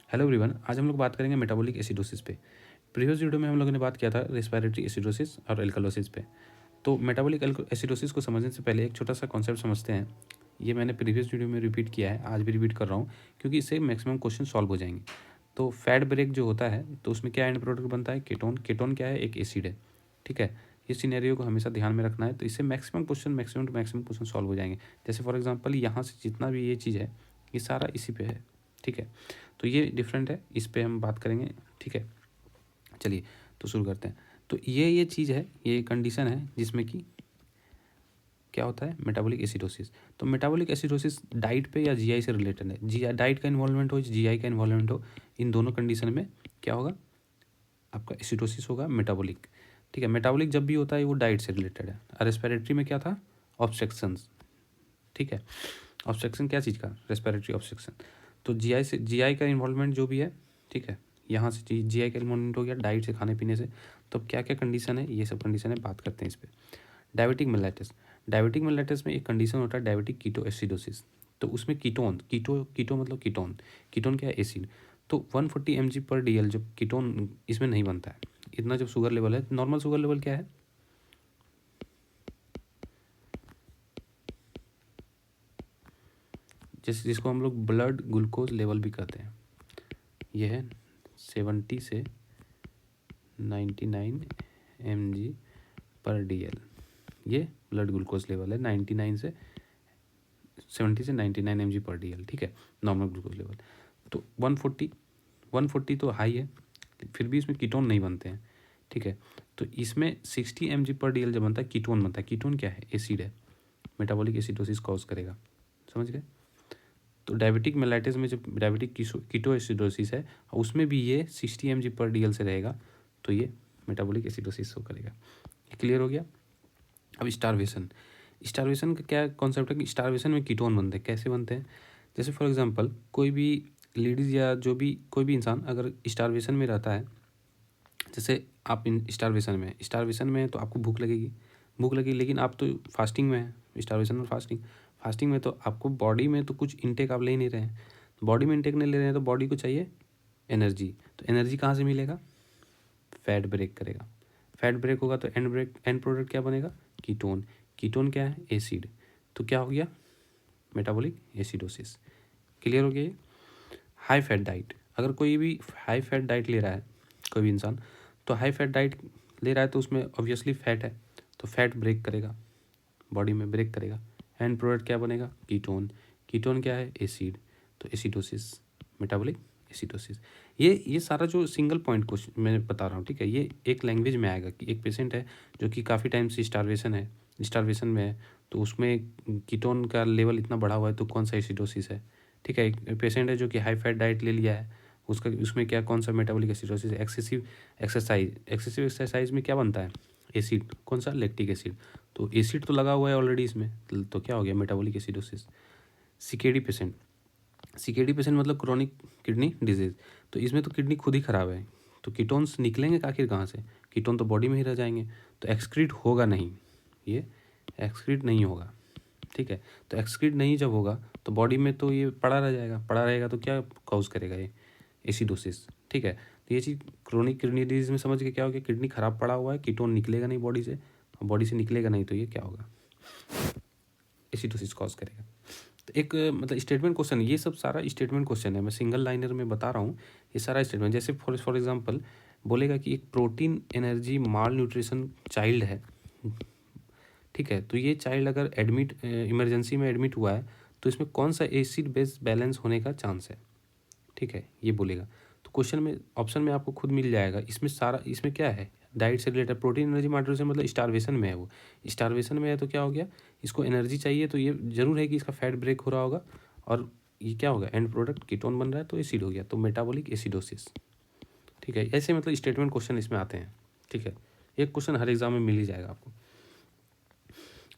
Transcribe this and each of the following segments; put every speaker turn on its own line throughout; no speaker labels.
Hello everyone, आज हम लोग बात करेंगे मेटाबॉलिक एसिडोसिस पे। प्रीवियस वीडियो में हम लोगों ने बात किया था रेस्पिरेटरी एसिडोसिस और एल्कलोसिस पे। तो मेटाबॉलिक एसिडोसिस को समझने से पहले एक छोटा सा कॉन्सेप्ट समझते हैं। ये मैंने प्रीवियस वीडियो में रिपीट किया है, आज भी रिपीट कर रहा हूँ क्योंकि इससे मैक्सिमम क्वेश्चन सॉल्व हो जाएंगे। तो फैट ब्रेक जो होता है तो उसमें क्या एंड प्रोडक्ट बनता है? कीटोन। कीटोन क्या है? एक एसिड है। ठीक है, इस सिनेरियो को हमेशा ध्यान में रखना है, तो इससे maximum to maximum question solve हो जाएंगे। जैसे फॉर एग्जांपल यहाँ से जितना भी ये चीज़ है ये सारा इसी पे है। ठीक है, तो ये डिफरेंट है, इस पे हम बात करेंगे। ठीक है, चलिए तो शुरू करते हैं। तो ये चीज़ है, ये कंडीशन है जिसमें कि क्या होता है? Metabolic acidosis. तो मेटाबॉलिक एसिडोसिस डाइट पे या जीआई से रिलेटेड है। जी डाइट का इन्वॉल्वमेंट हो, जीआई का इन्वॉल्वमेंट हो, इन दोनों कंडीशन में क्या होगा? आपका एसिडोसिस होगा मेटाबॉलिक। ठीक है, मेटाबॉलिक जब भी होता है वो डाइट से रिलेटेड है। और रेस्पिरेटरी में क्या था? ऑब्स्ट्रक्शंस। ठीक है, ऑब्स्ट्रक्शन क्या चीज़ का? Respiratory obstruction. तो जीआई से, जीआई का इन्वॉल्वमेंट जो भी है, ठीक है, यहाँ से जीआई का इन्वॉल्वमेंट हो गया डाइट से, खाने पीने से। तो अब क्या क्या कंडीशन है, ये सब कंडीशन है, बात करते हैं इस पर। Diabetic mellitus. डायबिटिक मेलाइटिस में एक कंडीशन होता है डायबिटिक कीटो एसिडोसिस। तो उसमें कीटोन, कीटो मतलब कीटोन। कीटोन क्या है? एसिड। तो 140 mg/dl जब कीटोन इसमें नहीं बनता है, इतना जब शुगर लेवल है, नॉर्मल शुगर लेवल क्या है? जिसको हम लोग ब्लड ग्लूकोज लेवल भी कहते हैं, ये है 70 से 99 mg/dl। ये ब्लड ग्लूकोज लेवल है, 99 से 70 से 99 mg/dl। ठीक है, नॉर्मल ग्लूकोज लेवल। तो 140 तो हाई है, फिर भी इसमें कीटोन नहीं बनते हैं। ठीक है, तो इसमें 60 mg/dl जब बनता है, कीटोन बनता है। कीटोन क्या है? एसिड है, मेटाबॉलिक एसिडोसिस कॉज करेगा। समझ गए? तो डायबिटिक मेलाइटिस में जब डायबिटिक कीटो एसिडोसिस है, उसमें भी ये 60 mg/dl से रहेगा, तो ये मेटाबॉलिक एसिडोसिस शो करेगा। क्लियर हो गया? अब स्टारवेशन। स्टारवेशन का क्या कॉन्सेप्ट है कि स्टारवेशन में कीटोन बनते हैं। कैसे बनते हैं? जैसे फॉर एग्जांपल कोई भी लेडीज़ या जो भी कोई भी इंसान अगर स्टारवेशन में रहता है, जैसे आप इन स्टारवेशन में है तो आपको भूख लगेगी, लेकिन आप तो फास्टिंग में है। स्टारवेशन और फास्टिंग में तो आपको बॉडी में तो कुछ इंटेक आप ले नहीं रहे हैं। बॉडी में इंटेक नहीं ले रहे हैं तो बॉडी को चाहिए एनर्जी। तो एनर्जी कहाँ से मिलेगा? फैट ब्रेक करेगा। फैट ब्रेक होगा तो एंड प्रोडक्ट क्या बनेगा? कीटोन। कीटोन क्या है? एसिड। तो क्या हो गया? Metabolic acidosis. क्लियर हो गया ये? High fat diet. अगर कोई भी हाई फैट डाइट ले रहा है कोई भी इंसान, तो हाई फैट डाइट ले रहा है तो उसमें ऑब्वियसली फैट है, तो फैट ब्रेक करेगा, बॉडी में ब्रेक करेगा। एंड प्रोडक्ट क्या बनेगा? कीटोन। कीटोन क्या है? एसिड। तो एसिडोसिस, मेटाबॉलिक एसिडोसिस। ये सारा जो सिंगल पॉइंट क्वेश्चन मैं बता रहा हूँ, ठीक है, ये एक लैंग्वेज में आएगा कि एक पेशेंट है जो कि काफ़ी टाइम से स्टारवेशन में है, तो उसमें कीटोन का लेवल इतना बढ़ा हुआ है, तो कौन सा एसिडोसिस है? ठीक है, एक पेशेंट है जो कि हाई फैट डाइट ले लिया है, उसका उसमें क्या कौन सा मेटाबॉलिक एसिडोसिस? एक्सेसिव एक्सरसाइज में क्या बनता है? एसिड। कौन सा? Lactic acid. तो एसिड तो लगा हुआ है ऑलरेडी इसमें, तो क्या हो गया? Metabolic acidosis. CKD patient. CKD patient मतलब क्रोनिक किडनी डिजीज। तो इसमें तो किडनी खुद ही खराब है, तो कीटोन्स निकलेंगे आखिर कहाँ से? कीटोन तो बॉडी में ही रह जाएंगे, तो एक्सक्रीट होगा नहीं, ये एक्सक्रीट नहीं होगा। ठीक है, तो एक्सक्रीट नहीं जब होगा तो बॉडी में तो ये पड़ा रह जाएगा, पड़ा रहेगा तो क्या कॉज करेगा? ये एसिडोसिस। ठीक है, तो ये चीज़ क्रोनिक किडनी डिजीज में समझ के क्या हो गया? किडनी खराब पड़ा हुआ है, कीटोन निकलेगा नहीं बॉडी से, और बॉडी से निकलेगा नहीं तो ये क्या होगा? एसिडोसिस कॉज करेगा। तो एक मतलब स्टेटमेंट क्वेश्चन, ये सब सारा स्टेटमेंट क्वेश्चन है, मैं सिंगल लाइनर में बता रहा हूँ। ये सारा स्टेटमेंट, जैसे फॉर एग्जांपल बोलेगा कि एक प्रोटीन एनर्जी माल न्यूट्रिशन चाइल्ड है। ठीक है, तो ये चाइल्ड अगर इमरजेंसी में एडमिट हुआ है तो इसमें कौन सा एसिड बेस बैलेंस होने का चांस है? ठीक है, ये बोलेगा। तो क्वेश्चन में ऑप्शन में आपको खुद मिल जाएगा। इसमें सारा, इसमें क्या है? डाइट से रिलेटेड प्रोटीन एनर्जी माइट्रोजन, मतलब स्टारवेशन में है वो। स्टारवेशन में है तो क्या हो गया? इसको एनर्जी चाहिए, तो ये जरूर है कि इसका फैट ब्रेक हो रहा होगा, और ये क्या होगा? एंड प्रोडक्ट कीटोन बन रहा है तो एसिड हो गया, तो मेटाबॉलिक एसिडोसिस। ठीक है, ऐसे मतलब स्टेटमेंट क्वेश्चन इसमें आते हैं। ठीक है, एक क्वेश्चन हर एग्जाम में मिल ही जाएगा आपको।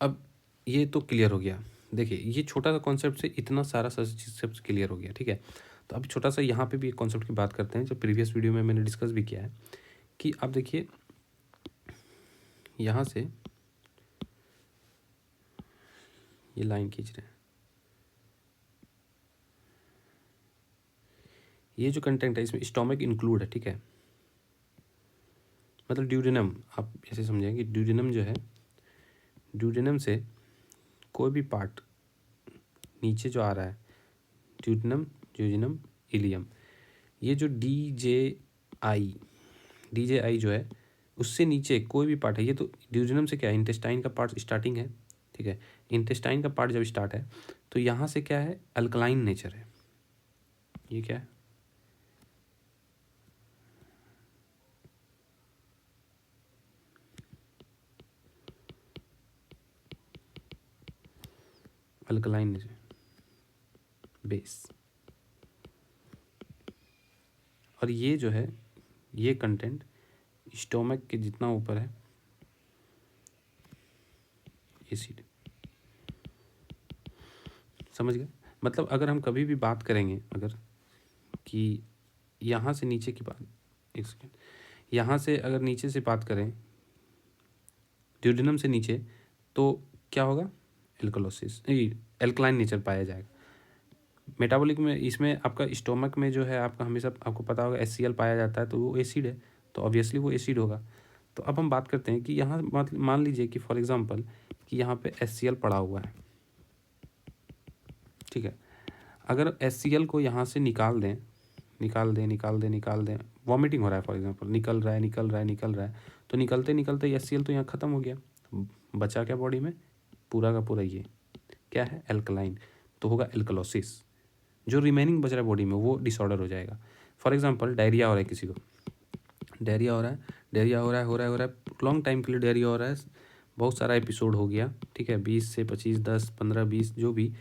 अब ये तो क्लियर हो गया। देखिए, ये छोटा सा कॉन्सेप्ट से इतना सारा सब क्लियर हो गया। ठीक है, तो अब छोटा सा यहाँ पे भी एक कॉन्सेप्ट की बात करते हैं जो प्रीवियस वीडियो में मैंने डिस्कस भी किया है, कि आप देखिए यहाँ से ये लाइन खींच रहे हैं, ये जो कंटेंट है इसमें स्टोमक इंक्लूड है, ठीक है। मतलब ड्यूडेनम, आप ऐसे समझें कि ड्यूडेनम जो है, ड्यूडेनम से कोई भी पार्ट नीचे जो आ रहा है, ड्यूडेनम, ड्यूडेनम, इलियम, ये जो डी जे आई जो है उससे नीचे कोई भी पार्ट है, ये तो ड्यूडेनम से क्या है, इंटेस्टाइन का पार्ट स्टार्टिंग है, ठीक है। इंटेस्टाइन का पार्ट जब स्टार्ट है तो यहाँ से क्या है, अल्कलाइन नेचर है। ये क्या है, अल्कलाइन नेचर, बेस। और ये जो है, ये कंटेंट स्टोमक के जितना ऊपर है एसिड, समझ गए। मतलब अगर हम कभी भी बात करेंगे, अगर कि यहाँ से नीचे की बात, एक सेकेंड, यहाँ से अगर नीचे से बात करें ड्यूडेनम से नीचे, तो क्या होगा, एल्कलोसिस, एल्कलाइन नेचर पाया जाएगा। मेटाबॉलिक में इसमें आपका स्टोमक में जो है आपका हमेशा आपको पता होगा HCl पाया जाता है, तो वो एसिड है, तो ऑब्वियसली वो एसिड होगा। तो अब हम बात करते हैं कि यहाँ मान लीजिए कि फॉर एग्जांपल कि यहाँ पे HCl पड़ा हुआ है, ठीक है। अगर HCl को यहाँ से निकाल दें, वॉमिटिंग हो रहा है फॉर एग्जांपल, निकल रहा है, तो निकलते निकलते HCl तो यहाँ ख़त्म हो गया, बचा क्या बॉडी में, पूरा का पूरा ये क्या है, एल्कलाइन, तो होगा एल्कलोसिस। जो रिमेनिंग बच रहा है बॉडी में वो डिसऑर्डर हो जाएगा। फॉर एग्जांपल डायरिया हो रहा है किसी को, डायरिया हो रहा है लॉन्ग टाइम के लिए डायरिया हो रहा है, बहुत सारा एपिसोड हो गया, ठीक है, 20 से 25, 10, 15, 20, जो भी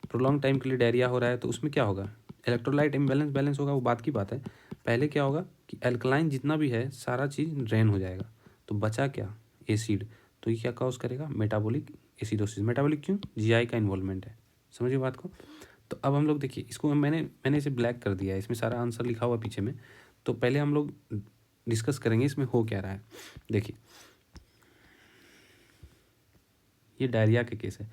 प्रोलॉन्ग टाइम के लिए डायरिया हो रहा है, तो उसमें क्या होगा, इलेक्ट्रोलाइट इम्बैलेंस बैलेंस होगा, वो बात की बात है। पहले क्या होगा कि एल्कलाइन जितना भी है सारा चीज़ ड्रेन हो जाएगा, तो बचा क्या, एसिड, तो ये क्या कॉज करेगा, मेटाबॉलिक एसिडोसिस। मेटाबॉलिक क्यों, जीआई का इन्वॉल्वमेंट है, समझिए बात को। तो अब हम लोग देखिए इसको, मैंने इसे ब्लैक कर दिया है, इसमें सारा आंसर लिखा हुआ पीछे में। तो पहले हम लोग डिस्कस करेंगे इसमें हो क्या रहा है। देखिए ये डायरिया के केस है,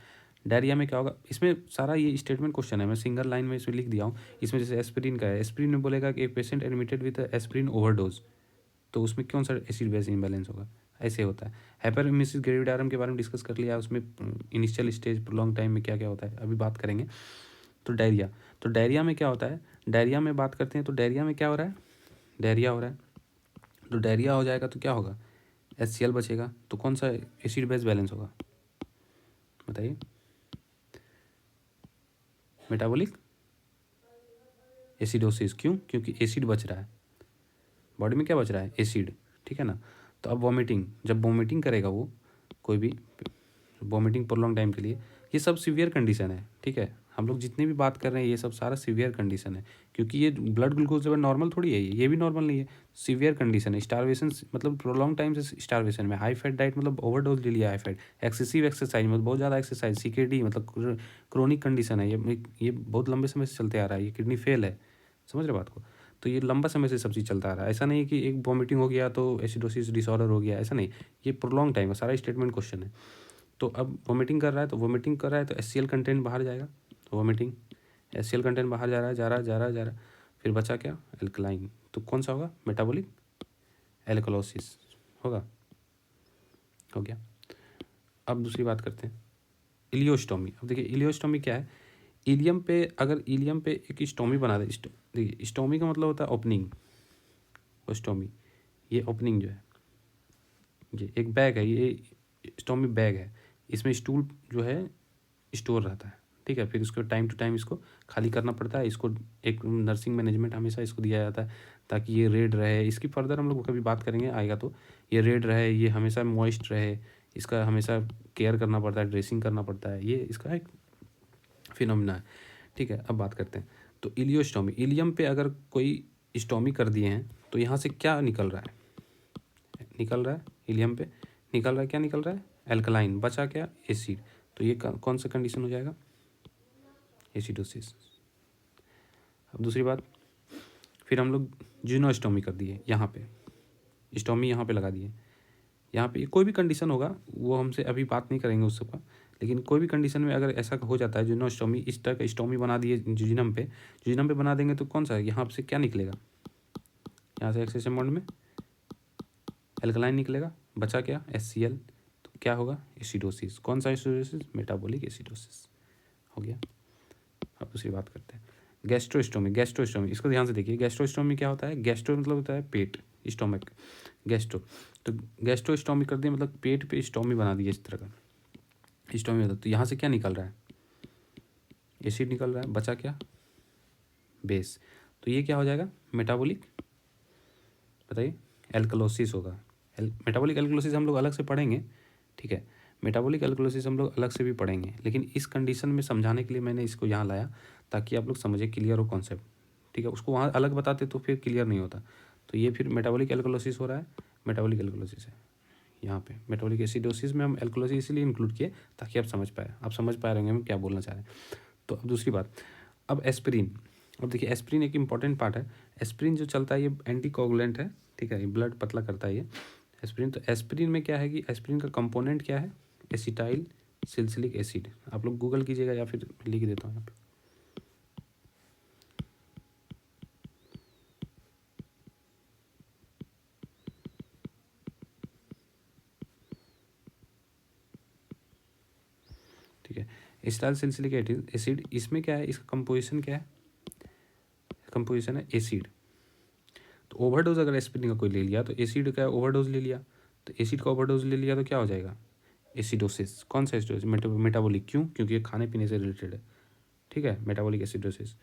डायरिया में क्या होगा, इसमें सारा ये स्टेटमेंट क्वेश्चन है, मैं सिंगल लाइन में इसमें लिख दिया हूँ। इसमें जैसे एस्पिरिन का है, एस्पिरिन में बोलेगा कि एक patient admitted with aspirin overdose, तो उसमें कौन सा एसिड बेस इम्बैलेंस होगा, ऐसे होता है। हाइपरएमिसिस ग्रेविडारम के बारे में डिस्कस कर लिया, उसमें इनिशियल स्टेज प्रोलॉन्ग टाइम में क्या क्या होता है अभी बात करेंगे। तो डायरिया में क्या होता है, डायरिया में बात करते हैं, तो डायरिया में क्या हो रहा है, डायरिया हो रहा है, तो डायरिया हो जाएगा तो क्या होगा, HCl बचेगा, तो कौन सा एसिड बेस बैलेंस होगा, बताइए, मेटाबॉलिक एसिडोसिस। क्यों, क्योंकि एसिड बच रहा है बॉडी में, क्या बच रहा है, एसिड, ठीक है ना। तो अब वॉमिटिंग, जब वॉमिटिंग करेगा वो, कोई भी वॉमिटिंग प्रोलॉन्ग टाइम के लिए, ये सब सीवियर कंडीशन है, ठीक है। हम लोग जितने भी बात कर रहे हैं ये सब सारा सीवियर कंडीशन है, क्योंकि ये ब्लड ग्लूकोज लेवल नॉर्मल थोड़ी है, ये भी नॉर्मल नहीं है, सीवियर कंडीशन है। स्टारवेशन मतलब प्रोलॉन्ग टाइम से स्टारवेशन में, हाई फैट डाइट मतलब ओवरडोज ले लिया, हाई फैट, एक्सेसिव एक्सरसाइज मतलब बहुत ज़्यादा एक्सरसाइज, CKD मतलब क्रोनिक कंडीशन है, ये बहुत लंबे समय से चलते आ रहा है, ये किडनी फेल है, समझ रहे बात को। तो ये लंबा समय से सब चीज़ चलता आ रहा है, ऐसा नहीं कि एक वॉमिटिंग हो गया तो एसिडोसिस डिसऑर्डर हो गया, ऐसा नहीं, ये प्रोलॉन्ग टाइम है, सारा स्टेटमेंट क्वेश्चन है। तो अब वॉमिटिंग कर रहा है, तो HCl कंटेंट बाहर जाएगा, तो वॉमिटिंग, HCl कंटेंट बाहर जा रहा है, फिर बचा क्या, एल्कलाइन, तो कौन सा होगा, मेटाबॉलिक एल्कलोसिस होगा, हो गया। अब दूसरी बात करते हैं, इलियोस्टोमी। अब देखिए इलियोस्टोमी क्या है, इलियम पे, अगर इलियम पे एक स्टोमी बना दे, देखिए स्टोमी का मतलब होता है ओपनिंग, स्टोमी, ये ओपनिंग जो है, ये एक बैग है, ये स्टोमी बैग है, इसमें स्टूल जो है स्टोर रहता है, ठीक है। फिर इसको टाइम टू टाइम इसको खाली करना पड़ता है, इसको एक नर्सिंग मैनेजमेंट हमेशा इसको दिया जाता है ताकि ये रेड रहे, इसकी फर्दर हम लोग कभी बात करेंगे आएगा, तो ये रेड रहे, ये हमेशा मॉइस्ट रहे, इसका हमेशा केयर करना पड़ता है, ड्रेसिंग करना पड़ता है, ये इसका एक फिनोमिना है, ठीक है। अब बात करते हैं, तो इलियोस्टोमी, इलियम पे अगर कोई स्टोमी कर दिए हैं तो यहाँ से क्या निकल रहा है, इलियम पे निकल रहा है, क्या निकल रहा है, एल्कलाइन, बचा क्या, एसिड, तो ये कौन सा कंडीशन हो जाएगा, एसिडोसिस। अब दूसरी बात, फिर हम लोग जिनोस्टोमी कर दिए, यहाँ पे स्टोमी यहाँ पे लगा दिए, यहाँ पे कोई भी कंडीशन होगा वो हमसे अभी बात नहीं करेंगे उस सबका, लेकिन कोई भी कंडीशन में अगर ऐसा हो जाता है जिनोस्टोमी, इस तरह का स्टोमी बना दिए जिनम पे बना देंगे तो कौन सा यहाँ से क्या निकलेगा, यहाँ से एक्सेसिव मोड में एल्कलाइन निकलेगा, बचा क्या HCl, तो क्या होगा एसिडोसिस। कौन सा एसिडोसिस, मेटाबॉलिक एसिडोसिस हो गया। अब दूसरी बात करते हैं गैस्ट्रोस्टोमी इसको ध्यान से देखिए। गैस्ट्रोस्टोमी क्या होता है, गैस्ट्रो मतलब होता है पेट, स्टोमक, गैस्ट्रो, तो गैस्ट्रोस्टोमी कर दिया मतलब पेट पे स्टोमी बना दिया इस तरह का स्टोमी मतलब, तो यहाँ से क्या निकल रहा है, एसिड निकल रहा है, बचा क्या बेस, तो ये क्या हो जाएगा मेटाबॉलिक, बताइए एल्कलोसिस होगा। मेटाबॉलिक एल्कलोसिस हम लोग अलग से पढ़ेंगे, ठीक है, मेटाबॉलिक एल्कलोसिस हम लोग अलग से भी पढ़ेंगे, लेकिन इस कंडीशन में समझाने के लिए मैंने इसको यहाँ लाया ताकि आप लोग समझे, क्लियर हो कॉन्सेप्ट, ठीक है। उसको वहाँ अलग बताते तो फिर क्लियर नहीं होता। तो ये फिर मेटाबॉलिक एल्कलोसिस हो रहा है, मेटाबॉलिक एल्कलोसिस है यहाँ पे। मेटाबॉलिक एसिडोसिस में हम एल्कलोसिस इसलिए इंक्लूड किए ताकि आप समझ पाए, आप समझ पा रहे होंगे हम क्या बोलना चाह रहे हैं। तो अब दूसरी बात, अब एस्पिरिन, अब देखिए एस्पिरिन एक इंपॉर्टेंट पार्ट है। एस्पिरिन जो चलता है ये एंटी कोगुलेंट है, ठीक है, ये ब्लड पतला करता है ये एस्पिरिन। तो एस्पिरिन में क्या है कि एस्पिरिन का कंपोनेंट क्या है, एसिटाइल सिलिसिलिक एसिड। आप लोग गूगल कीजिएगा या फिर लिख देता हूँ यहाँ पे, ठीक है। एसिटाइल सिलिसिलिक एसिड, इसमें क्या है, इसका कंपोजिशन क्या है, कंपोजिशन है एसिड। तो ओवरडोज अगर एस्पिरिन का कोई ले लिया तो एसिड का ओवरडोज ले लिया, तो एसिड का ओवरडोज ले लिया तो क्या हो जाएगा एसिडोसिस। कौन सा एसिडोसिस, मेटाबॉलिक, क्यों, क्योंकि ये खाने पीने से रिलेटेड है, ठीक है, मेटाबॉलिक एसिडोसिस।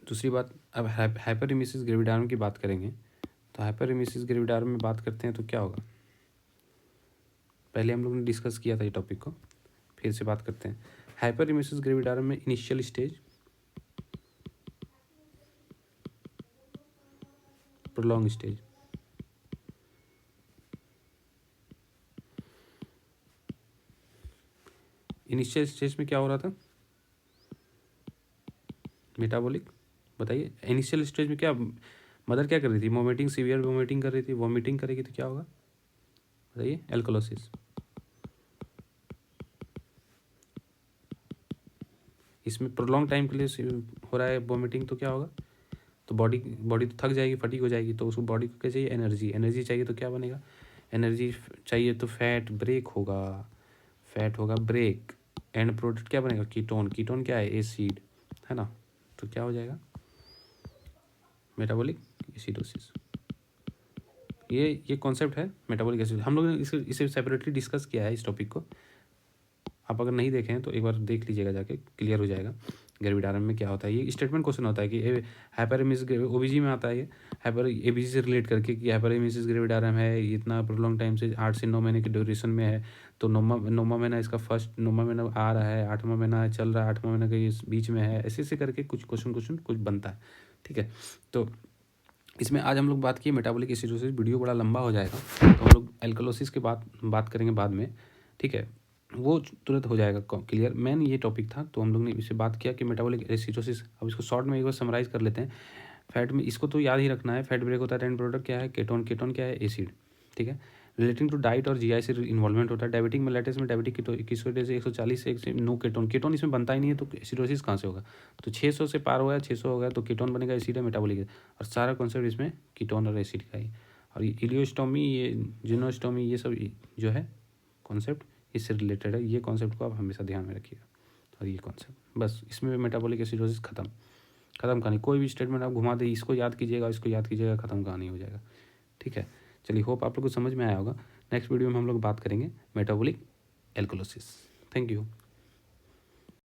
दूसरी बात, अब हाइपरएमिसिस ग्रेविडारम की बात करेंगे, तो हाइपरएमिसिस ग्रेविडारम में बात करते हैं तो क्या होगा, पहले हम लोग ने डिस्कस किया था ये टॉपिक को, फिर से बात करते हैं। हाइपरएमिसिस ग्रेविडारम में initial stage, prolong stage, initial stage में क्या हो रहा था मेटाबॉलिक, बताइए इनिशियल स्टेज में क्या, मदर क्या कर रही थी, वोमिटिंग, सीवियर वोमिटिंग कर रही थी, वोमिटिंग करेगी तो क्या होगा बताइए एल्कोलोसिस। इसमें प्रोलॉन्ग टाइम के लिए हो रहा है वोमिटिंग तो क्या होगा, तो बॉडी तो थक जाएगी, फटीग हो जाएगी, तो उसको बॉडी को क्या चाहिए एनर्जी, एनर्जी चाहिए तो क्या बनेगा, एनर्जी चाहिए तो फैट ब्रेक होगा, फैट होगा ब्रेक, एंड प्रोडक्ट क्या बनेगा कीटोन, कीटोन क्या है एसिड, है ना, तो क्या हो जाएगा मेटाबॉलिक एसिडोसिस। ये कॉन्सेप्ट है मेटाबॉलिक एसिड। हम लोगों ने इसे सेपरेटली डिस्कस किया है इस टॉपिक को, आप अगर नहीं देखें तो एक बार देख लीजिएगा जाके, क्लियर हो जाएगा ग्रेविडारम में क्या होता है। ये स्टेटमेंट क्वेश्चन होता है कि हाइपरएमिसिस ओबीजी में आता है, ये हाइपर एबीजी से रिलेट करके कि हाइपरएमिसिस ग्रेविडारम है, इतना प्रोलॉन्ग टाइम से 8 से 9 महीने की ड्यूरेशन में है, तो नौमा महीना इसका फर्स्ट, 9वां महीना आ रहा है, 8वां महीना चल रहा है, 8वां महीना के इस बीच में है, ऐसे ऐसे करके कुछ क्वेश्चन कुछ बनता है, ठीक है। तो इसमें आज हम लोग बात किए मेटाबॉलिक एसिडोसिस, वीडियो बड़ा लंबा हो जाएगा, तो हम लोग एल्कलोसिस के बात करेंगे बाद में, ठीक है, वो तुरंत हो जाएगा क्लियर। मेन ये टॉपिक था, तो हम लोग ने इससे बात किया कि मेटाबॉलिक एसिडोसिस। अब इसको शॉर्ट में एक बार समराइज कर लेते हैं। फैट में इसको तो याद ही रखना है, फैट ब्रेक होता है, एंड प्रोडक्ट क्या है केटोन, केटोन क्या है एसिड, ठीक है। रिलेटिंग टू डाइट और जीआई से इन्वॉल्वमेंट होता है। डायबिटिक मेलाइटिस में डायबिटिक कीटोसिस से 140 से नो केटोन, केटोन इसमें बनता ही नहीं है, तो एसिडोसिस कहाँ से होगा, तो 600 से पार हो गया, 600 हो गया तो कीटोन बनेगा, एसिड है मेटाबॉलिक, और सारा कॉन्सेप्ट इसमें कीटोन और एसिड का ही। और ये इलियोस्टोमी, ये जिनोस्टोमी, ये सब जो है कॉन्सेप्ट इससे रिलेटेड है, ये कॉन्सेप्ट को आप हमेशा ध्यान में रखिएगा। और ये कॉन्सेप्ट बस, इसमें मेटाबॉलिक एसिडोसिस खत्म कहानी। कोई भी स्टेटमेंट आप घुमा दे, इसको याद कीजिएगा, इसको याद कीजिएगा, खत्म कहानी हो जाएगा, ठीक है। चलिए, होप आप लोग को समझ में आया होगा। नेक्स्ट वीडियो में हम लोग बात करेंगे मेटाबॉलिक एल्कोलोसिस। Thank you.